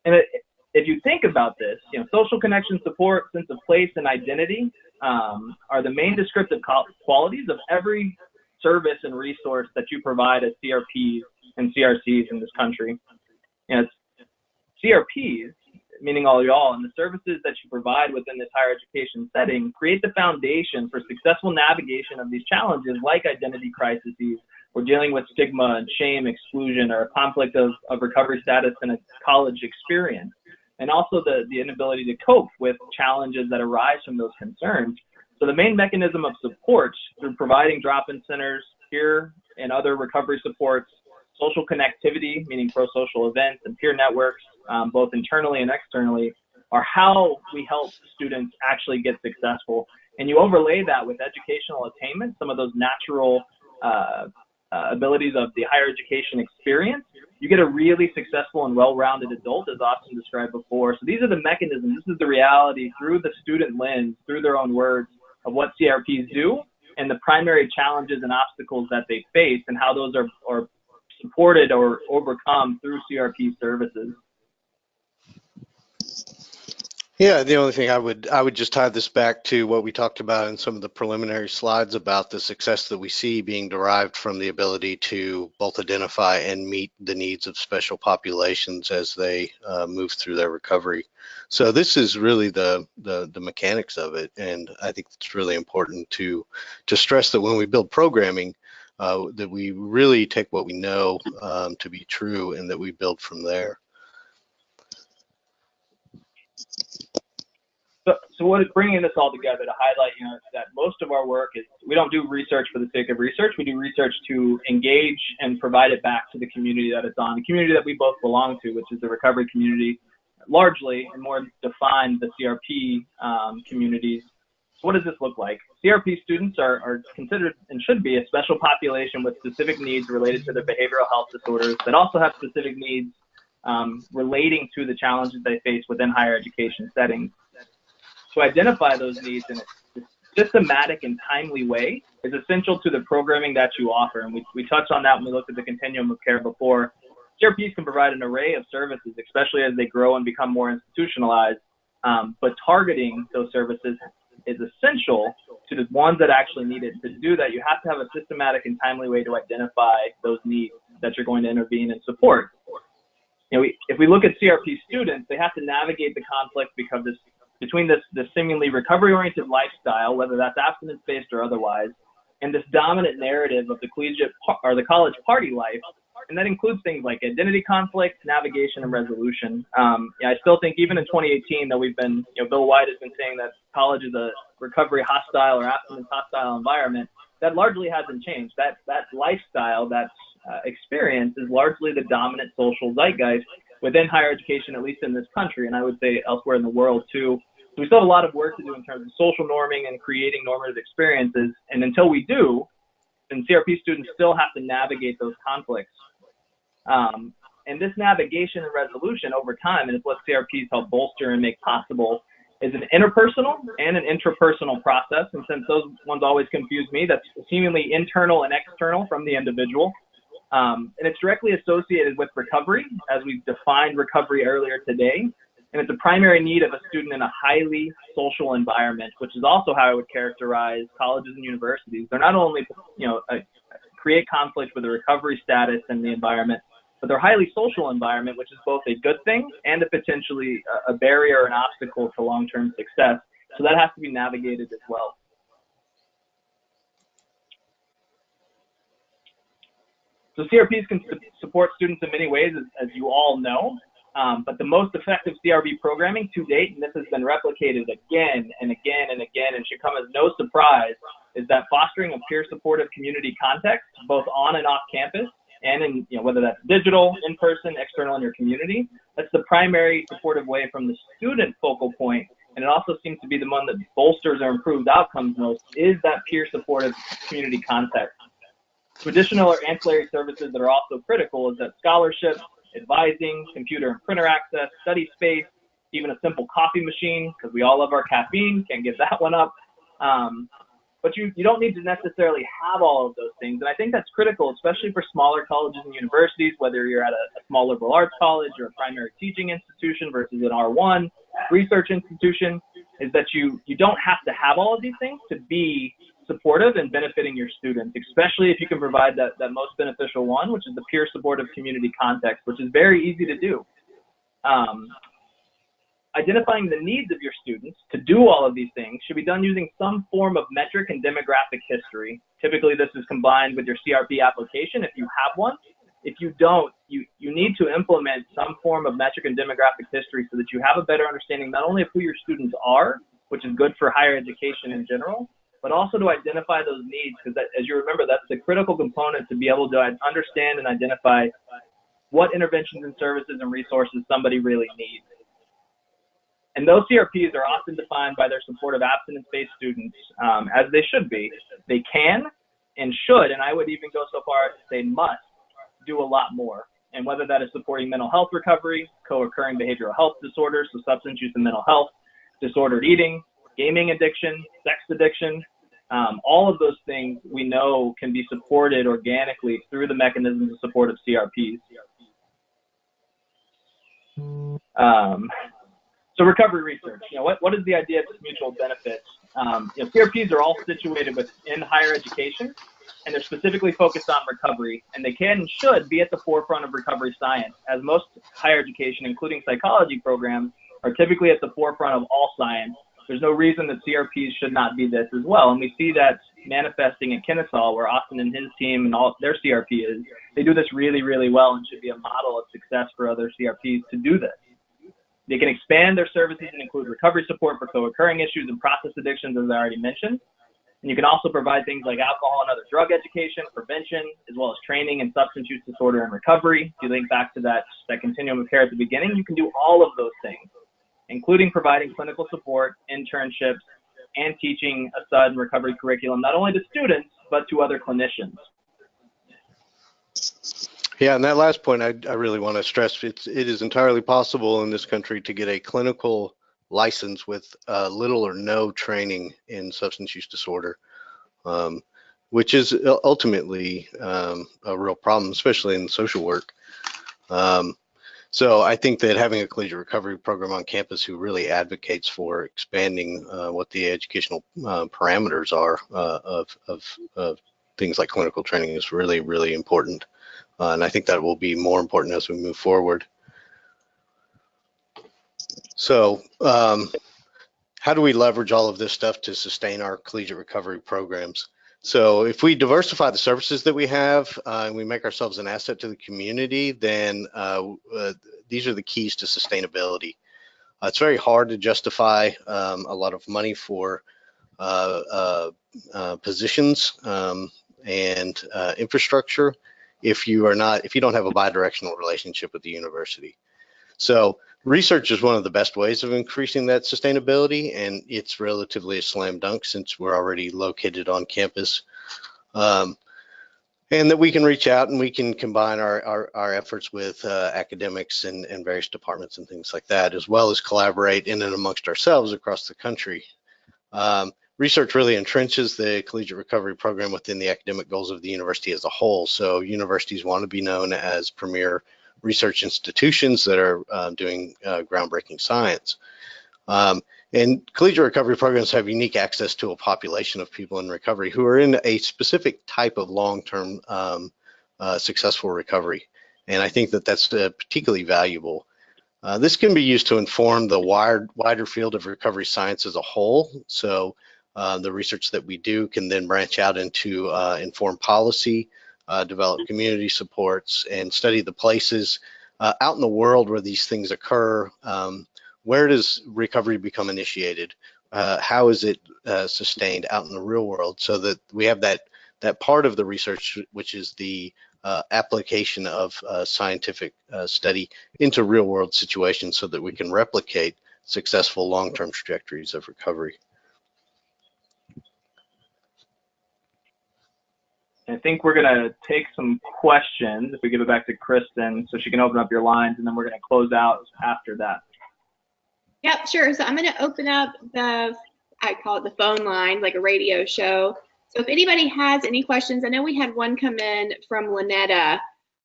And if you think about this, social connection, support, sense of place, and identity are the main descriptive qualities of every service and resource that you provide as CRPs and CRCs in this country. It's CRPs, meaning all y'all, and the services that you provide within this higher education setting create the foundation for successful navigation of these challenges like identity crises, or dealing with stigma and shame, exclusion, or a conflict of recovery status in a college experience. And also the inability to cope with challenges that arise from those concerns. So the main mechanism of support through providing drop-in centers, peer and other recovery supports, social connectivity, meaning pro-social events, and peer networks, both internally and externally, are how we help students actually get successful. And you overlay that with educational attainment, some of those natural abilities of the higher education experience, you get a really successful and well-rounded adult, as Austin described before. So these are the mechanisms, this is the reality through the student lens, through their own words, of what CRPs do and the primary challenges and obstacles that they face and how those are supported or overcome through CRP services. Yeah, the only thing I would just tie this back to what we talked about in some of the preliminary slides about the success that we see being derived from the ability to both identify and meet the needs of special populations as they move through their recovery. So this is really the mechanics of it, and I think it's really important to stress that when we build programming, that we really take what we know to be true, and that we build from there. So bringing this all together to highlight, that most of our work is, we don't do research for the sake of research. We do research to engage and provide it back to the community that it's on, the community that we both belong to, which is the recovery community, largely, and more defined, the CRP communities. So what does this look like? CRP students are considered and should be a special population with specific needs related to their behavioral health disorders that also have specific needs relating to the challenges they face within higher education settings. To identify those needs in a systematic and timely way is essential to the programming that you offer. And we touched on that when we looked at the continuum of care before. CRPs can provide an array of services, especially as they grow and become more institutionalized. But targeting those services is essential to the ones that actually need it. To do that, you have to have a systematic and timely way to identify those needs that you're going to intervene and support. If we look at CRP students, they have to navigate the conflict between this seemingly recovery-oriented lifestyle, whether that's abstinence-based or otherwise, and this dominant narrative of the collegiate or the college party life, and that includes things like identity conflict, navigation, and resolution. I still think even in 2018, that we've been, Bill White has been saying that college is a recovery hostile or abstinence hostile environment. That largely hasn't changed. That lifestyle, that experience is largely the dominant social zeitgeist within higher education, at least in this country, and I would say elsewhere in the world too. So we still have a lot of work to do in terms of social norming and creating normative experiences. And until we do, then CRP students still have to navigate those conflicts. And this navigation and resolution over time, and it's what CRPs help bolster and make possible, is an interpersonal and an intrapersonal process. And since those ones always confuse me, that's seemingly internal and external from the individual. And it's directly associated with recovery, as we've defined recovery earlier today. And it's a primary need of a student in a highly social environment, which is also how I would characterize colleges and universities. They're not only, create conflict with the recovery status and the environment, but they're a highly social environment, which is both a good thing and a potentially a barrier, an obstacle to long-term success. So that has to be navigated as well. So CRPs can support students in many ways, as you all know, but the most effective CRB programming to date, and this has been replicated again and again and again, and should come as no surprise, is that fostering a peer supportive community context, both on and off campus, and in, whether that's digital, in person, external in your community, that's the primary supportive way from the student focal point. And it also seems to be the one that bolsters or improves outcomes most, is that peer supportive community context. Additional or ancillary services that are also critical is that scholarships, advising, computer and printer access, study space, even a simple coffee machine, because we all love our caffeine, can't give that one up. But you don't need to necessarily have all of those things. And I think that's critical, especially for smaller colleges and universities, whether you're at a small liberal arts college or a primary teaching institution versus an R1 research institution, is that you don't have to have all of these things to be supportive and benefiting your students, especially if you can provide that most beneficial one, which is the peer supportive community context, which is very easy to do. Identifying the needs of your students to do all of these things should be done using some form of metric and demographic history. Typically, this is combined with your CRP application if you have one. If you don't, you need to implement some form of metric and demographic history so that you have a better understanding not only of who your students are, which is good for higher education in general, but also to identify those needs, because as you remember, that's the critical component to be able to understand and identify what interventions and services and resources somebody really needs. And those CRPs are often defined by their support of abstinence-based students, as they should be. They can and should, and I would even go so far as to say must, do a lot more. And whether that is supporting mental health recovery, co-occurring behavioral health disorders, so substance use and mental health, disordered eating, gaming addiction, sex addiction, all of those things we know can be supported organically through the mechanisms of support of CRPs. So recovery research, what is the idea of this mutual benefit? CRPs are all situated within higher education, and they're specifically focused on recovery, and they can and should be at the forefront of recovery science, as most higher education, including psychology programs, are typically at the forefront of all science. There's no reason that CRPs should not be this as well, and we see that manifesting at Kennesaw, where Austin and his team and all their CRP is. They do this really, really well and should be a model of success for other CRPs to do this. They can expand their services and include recovery support for co-occurring issues and process addictions, as I already mentioned. And you can also provide things like alcohol and other drug education, prevention, as well as training in substance use disorder and recovery. If you link back to that continuum of care at the beginning, you can do all of those things, including providing clinical support, internships, and teaching a SUD and recovery curriculum, not only to students, but to other clinicians. Yeah, and that last point, I really want to stress, it is entirely possible in this country to get a clinical license with little or no training in substance use disorder, which is ultimately a real problem, especially in social work. So I think that having a collegiate recovery program on campus who really advocates for expanding what the educational parameters are of things like clinical training is really, really important. And I think that will be more important as we move forward. So how do we leverage all of this stuff to sustain our collegiate recovery programs? So if we diversify the services that we have and we make ourselves an asset to the community, then these are the keys to sustainability. It's very hard to justify a lot of money for positions and infrastructure if you don't have a bidirectional relationship with the university. So research is one of the best ways of increasing that sustainability, and it's relatively a slam dunk since we're already located on campus. And that we can reach out and we can combine our efforts with academics and various departments and things like that, as well as collaborate in and amongst ourselves across the country. Research really entrenches the collegiate recovery program within the academic goals of the university as a whole. So universities want to be known as premier research institutions that are doing groundbreaking science. And collegiate recovery programs have unique access to a population of people in recovery who are in a specific type of long-term successful recovery. And I think that that's particularly valuable. This can be used to inform the wider field of recovery science as a whole. So the research that we do can then branch out into inform policy, develop community supports, and study the places out in the world where these things occur. Where does recovery become initiated? How is it sustained out in the real world? So that we have that part of the research, which is the application of scientific study into real world situations so that we can replicate successful long-term trajectories of recovery. I think we're going to take some questions if we give it back to Kristen so she can open up your lines, and then we're going to close out after that. Yep, sure. So I'm going to open up I call it the phone line, like a radio show. So if anybody has any questions, I know we had one come in from Loretta,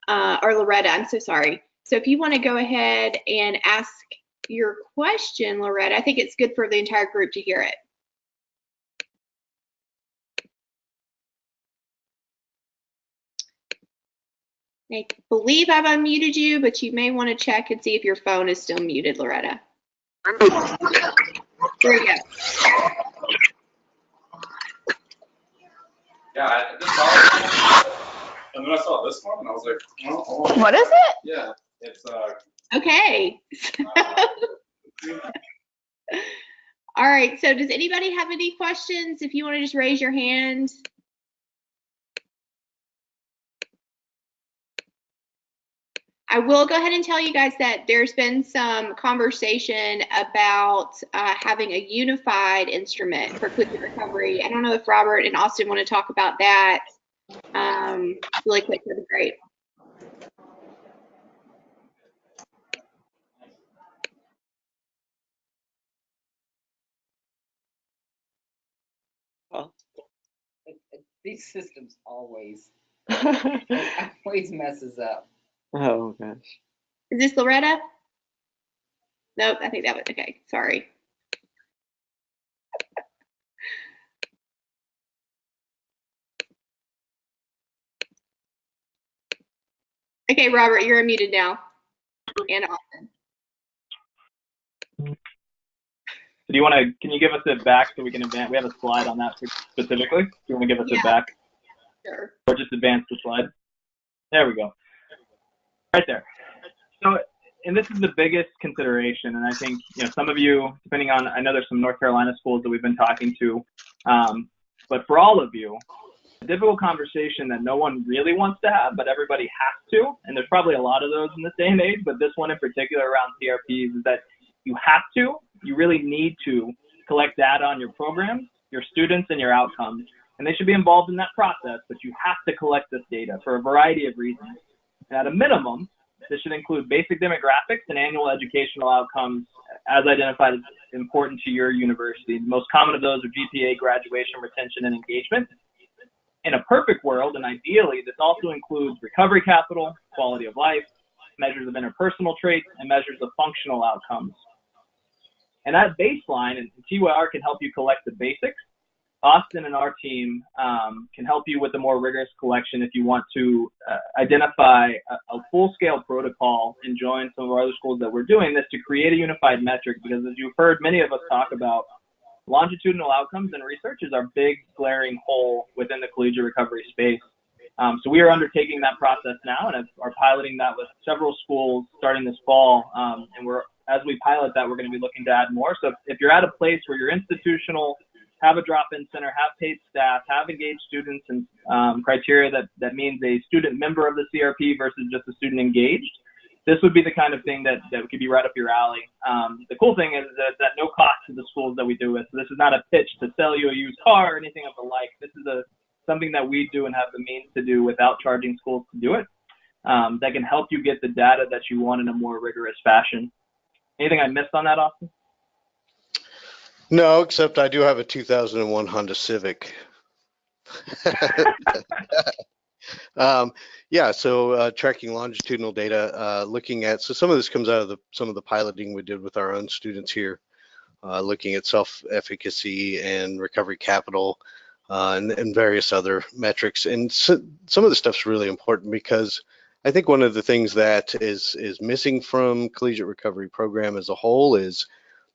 I'm so sorry. So if you want to go ahead and ask your question, Loretta, I think it's good for the entire group to hear it. I believe I've unmuted you, but you may want to check and see if your phone is still muted, Loretta. There you go. Yeah, I just saw it, and then I saw this one, and I was like, oh. What is it? Yeah, it's Okay. All right. right, so does anybody have any questions? If you want to just raise your hand. I will go ahead and tell you guys that there's been some conversation about having a unified instrument for collegiate recovery. I don't know if Robert and Austin want to talk about that really quick. That'd be great. Well, these systems always messes up. Oh gosh. Is this Loretta? Nope, I think that was okay. Sorry. Okay, Robert, you're unmuted now. And Austin. Do you want to? Can you give us it back so we can advance? We have a slide on that specifically. Do you want to give us it back? Sure. Or just advance the slide? There we go. Right there. So, and this is the biggest consideration, and I think, you know, some of you, depending on, I know there's some North Carolina schools that we've been talking to, but for all of you, a difficult conversation that no one really wants to have, but everybody has to, and there's probably a lot of those in this day and age, but this one in particular around CRPs is that you have to, you really need to collect data on your programs, your students, and your outcomes, and they should be involved in that process, but you have to collect this data for a variety of reasons. And at a minimum, this should include basic demographics and annual educational outcomes as identified as important to your university. The most common of those are GPA, graduation, retention, and engagement. In a perfect world, and ideally, this also includes recovery capital, quality of life, measures of interpersonal traits, and measures of functional outcomes. And that baseline, and TYR can help you collect the basics. Austin and our team can help you with a more rigorous collection if you want to identify a full-scale protocol and join some of our other schools that we're doing this to create a unified metric, because as you've heard many of us talk about, longitudinal outcomes and research is our big glaring hole within the collegiate recovery space. So we are undertaking that process now and are piloting that with several schools starting this fall. And as we pilot that, we're going to be looking to add more. So if you're at a place where you're institutional, have a drop-in center, have paid staff, have engaged students, and criteria that means a student member of the CRP versus just a student engaged, this would be the kind of thing that could be right up your alley. The cool thing is that it's at no cost to the schools that we do it. So this is not a pitch to sell you a used car or anything of the like. This is something that we do and have the means to do without charging schools to do it, that can help you get the data that you want in a more rigorous fashion. Anything I missed on that, Austin? No, except I do have a 2001 Honda Civic. Yeah, so tracking longitudinal data, looking at, so some of this comes out of some of the piloting we did with our own students here, looking at self-efficacy and recovery capital and various other metrics. And so, some of the stuff's really important because I think one of the things that is missing from collegiate recovery program as a whole is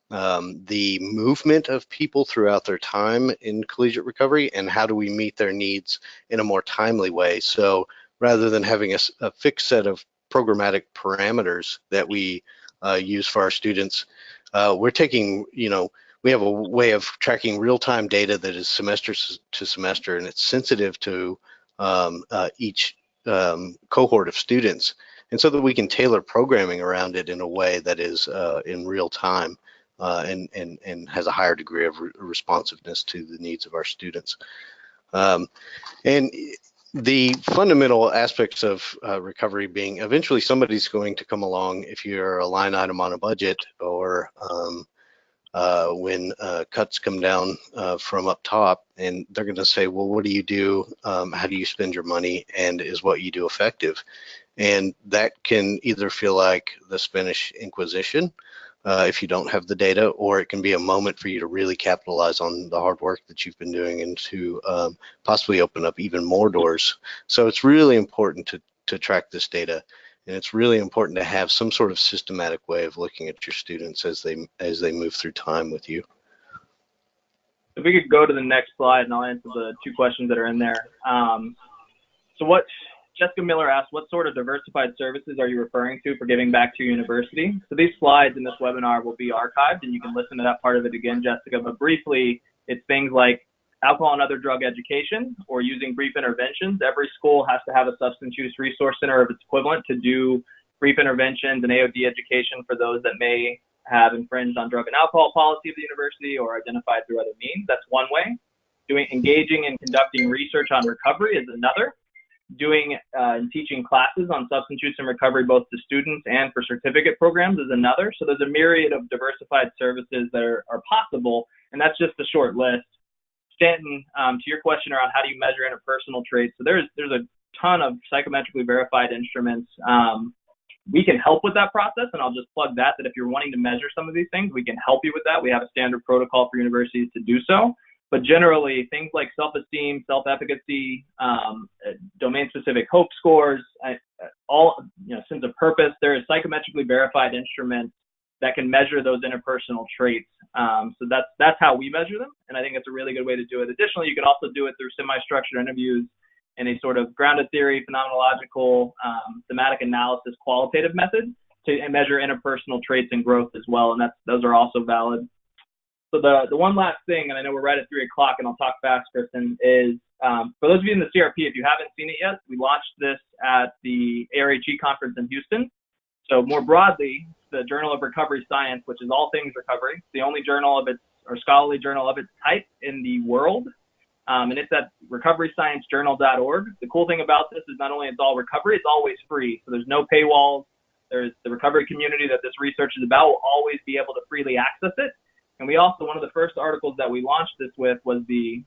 the movement of people throughout their time in collegiate recovery, and how do we meet their needs in a more timely way. So rather than having a fixed set of programmatic parameters that we use for our students, we're taking, we have a way of tracking real-time data that is semester to semester, and it's sensitive to each cohort of students, and so that we can tailor programming around it in a way that is in real time. And has a higher degree of responsiveness to the needs of our students. And the fundamental aspects of recovery being eventually somebody's going to come along if you're a line item on a budget, or when cuts come down from up top, and they're going to say, well, what do you do? How do you spend your money? And is what you do effective? And that can either feel like the Spanish Inquisition, if you don't have the data, or it can be a moment for you to really capitalize on the hard work that you've been doing and to possibly open up even more doors. So it's really important to track this data, and it's really important to have some sort of systematic way of looking at your students as they move through time with you. If we could go to the next slide, and I'll answer the two questions that are in there. So what Jessica Miller asked, what sort of diversified services are you referring to for giving back to your university? So these slides in this webinar will be archived, and you can listen to that part of it again, Jessica. But briefly, it's things like alcohol and other drug education or using brief interventions. Every school has to have a substance use resource center of its equivalent to do brief interventions and AOD education for those that may have infringed on drug and alcohol policy of the university or identified through other means. That's one way. Engaging and conducting research on recovery is another. Doing and teaching classes on substance use and recovery both to students and for certificate programs is another. So there's a myriad of diversified services that are possible, and that's just a short list. Stanton, to your question around how do you measure interpersonal traits, so there's a ton of psychometrically verified instruments. We can help with that process, and I'll just plug that if you're wanting to measure some of these things, we can help you with that. We have a standard protocol for universities to do so. But generally, things like self-esteem, self-efficacy, domain-specific hope scores, sense of purpose, there is psychometrically verified instruments that can measure those interpersonal traits. So that's how we measure them, and I think it's a really good way to do it. Additionally, you can also do it through semi-structured interviews in a sort of grounded theory, phenomenological, thematic analysis, qualitative method to measure interpersonal traits and growth as well, and those are also valid. So the one last thing, and I know we're right at 3 o'clock, and I'll talk fast, Kristen, is for those of you in the CRP, if you haven't seen it yet, we launched this at the ARHE conference in Houston. So more broadly, the Journal of Recovery Science, which is all things recovery, it's the only journal of its or scholarly journal of its type in the world, and it's at recoverysciencejournal.org. The cool thing about this is not only it's all recovery, it's always free. So there's no paywalls. There's the recovery community that this research is about will always be able to freely access it. And we also, one of the first articles that we launched this with was the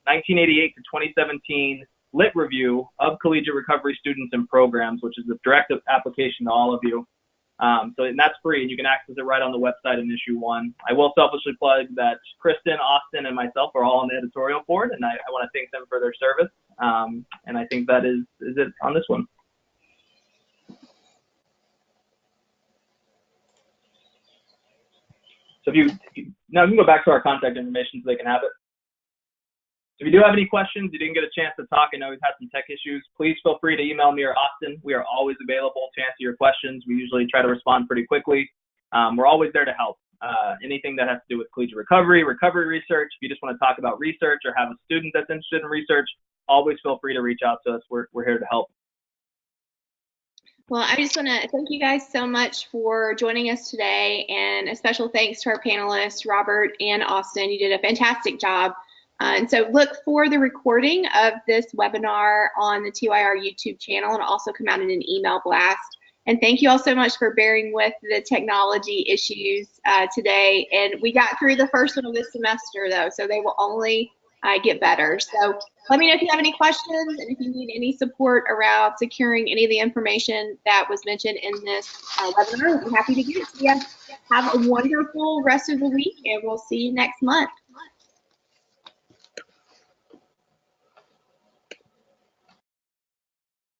1988 to 2017 lit review of collegiate recovery students and programs, which is a direct application to all of you. And that's free, and you can access it right on the website in issue 1. I will selfishly plug that Kristen, Austin, and myself are all on the editorial board, and I want to thank them for their service. And I think that is it on this one. So now you can go back to our contact information so they can have it. If you do have any questions, you didn't get a chance to talk, I know we've had some tech issues, please feel free to email me or Austin. We are always available to answer your questions. We usually try to respond pretty quickly. We're always there to help. Anything that has to do with collegiate recovery, recovery research, if you just want to talk about research or have a student that's interested in research, always feel free to reach out to us. We're here to help. Well, I just want to thank you guys so much for joining us today, and a special thanks to our panelists, Robert and Austin. You did a fantastic job. And so look for the recording of this webinar on the TYR YouTube channel, and also come out in an email blast. And thank you all so much for bearing with the technology issues today. And we got through the first one of this semester, though, so they will only get better. So let me know if you have any questions, and if you need any support around securing any of the information that was mentioned in this webinar, we'll be happy to give it to you. Have a wonderful rest of the week, and we'll see you next month.